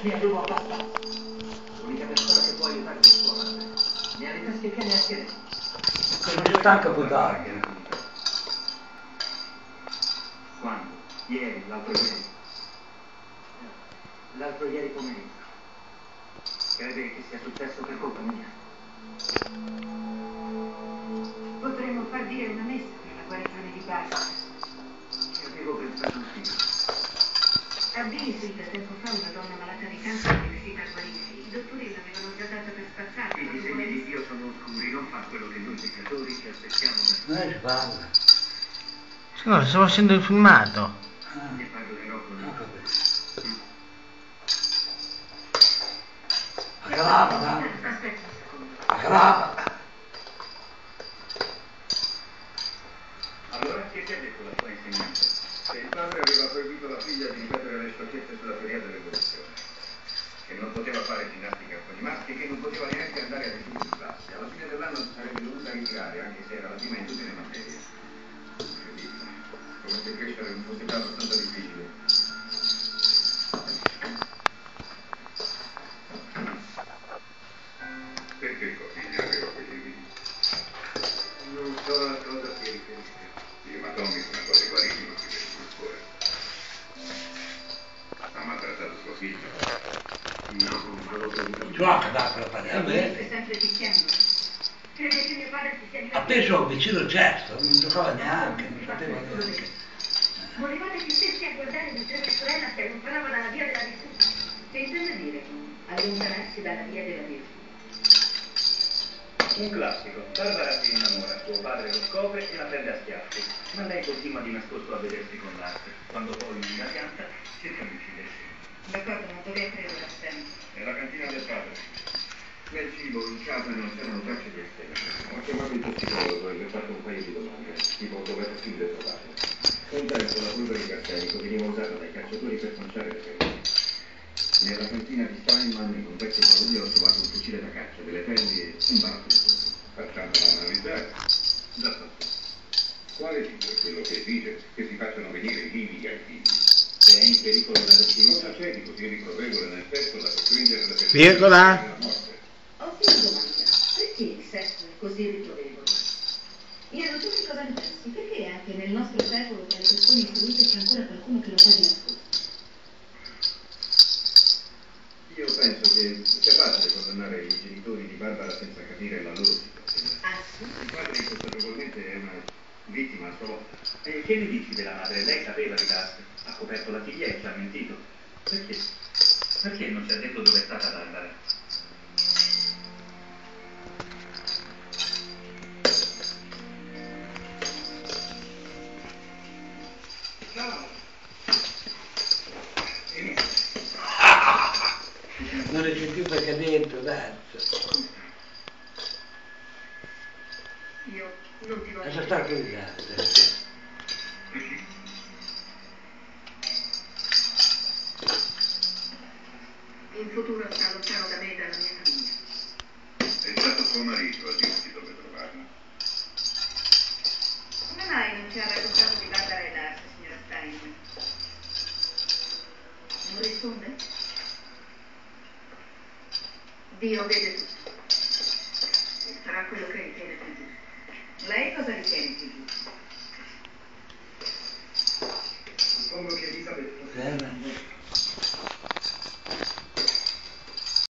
ne avevo abbastanza. L'unica persona che può aiutare è tua madre. Ne ha le tasche piene anche lei. Sono stanco puttana. Quando? Ieri, l'altro ieri? L'altro ieri pomeriggio. Crede che sia successo per colpa mia? Potremmo far dire una messa per la guarigione di Barbara. Ci avevo pensato anch'io. A Binesville tempo fa una donna malata di cancro è riuscita a guarire. I dottori l'avevano già data per spazzata. I disegni di Dio sono oscuri, non fa quello che noi peccatori ci aspettiamo da Non si parla. Signore, sto facendo il filmato. Ne parlerò con Non lui. capisco. Aggrava, dai. Aspetta un secondo. Aggrava. Allora, che ti ha detto la tua insegnante? Che il padre aveva proibito alla figlia di ripetere le sciocchezze sulla teoria dell'evoluzione. Che non poteva fare ginnastica con i maschi e che non poteva neanche andare a rifiuti in classe. Alla fine dell'anno si sarebbe dovuta ritirare, anche se era la prima in tutte le materie. Incredibile. Come se crescere non fosse già abbastanza difficile. Perché tua figlia aveva quei limiti? Non so a cosa si riferisce. Gli ematomi sono cose guaribili per il cuore. Ha maltrattato sua figlia. No, non lo so. Gioca da per fare a me. Sta sempre picchiando. Crede che mio padre si sia divertito. Appeso al vicino gesto, non giocava neanche, non sapeva neanche. Volevate che stessi a guardare mentre mia sorella si allontanava dalla via della virtù. Che intende dire allontanarsi dalla via della virtù? Un classico. Barbara si innamora, suo padre lo scopre e la prende a schiaffi. Ma lei continua di nascosto a vedersi con l'arte. Quando poi la pianta, cerca di uccidersi. D'accordo, non doveva credere a sempre. Nella cantina del padre. Nel cibo, in casa, non c'erano tracce di estera. Ho chiamato il tossicologo e gli ho fatto un paio di domande, tipo dove è possibile trovarlo. Un tempo la polvere di arsenico veniva usata dai cacciatori per conciare le ferite. Nella cantina di Steinman, in un vecchio baule, ho trovato un fucile da caccia, delle pelli e un barattolo di fuoco. Facciamolo analizzare. Da fatto. Quale tipo è quello che dice che si facciano venire i lividi ai figli? Se è in pericolo la Cosa c'è di così riprovevole nel sesso da costringere le persone Virgola. alla morte? Ottima domanda. Perché il sesso è così riprovevole? Io non so che cosa ne pensi. Perché anche nel nostro secolo tra le persone istruite c'è ancora qualcuno che lo fa di nascosto? Io penso che sia facile condannare i genitori di Barbara senza capire la loro situazione. Ah, sì? Il padre inconsapevolmente è una vittima a sua volta. E che ne dici della madre? Lei sapeva di Dust, ha coperto la figlia e ci ha mentito. Perché? Perché non ci ha detto dove è stata Barbara? Ciao! Non è più perché dentro, danza. Io non ti voglio. Lascia stare qui, danza. In futuro sarà lontano da me e dalla mia famiglia. È stato suo marito a dirti dove trovarla. Come mai non ci ha raccontato di Barbara e Lars, signora Stein? Non risponde? Dio vede tutto. E farà quello che ritiene più giusto. Lei cosa ritiene più giusto? Suppongo che Elisabeth Bene.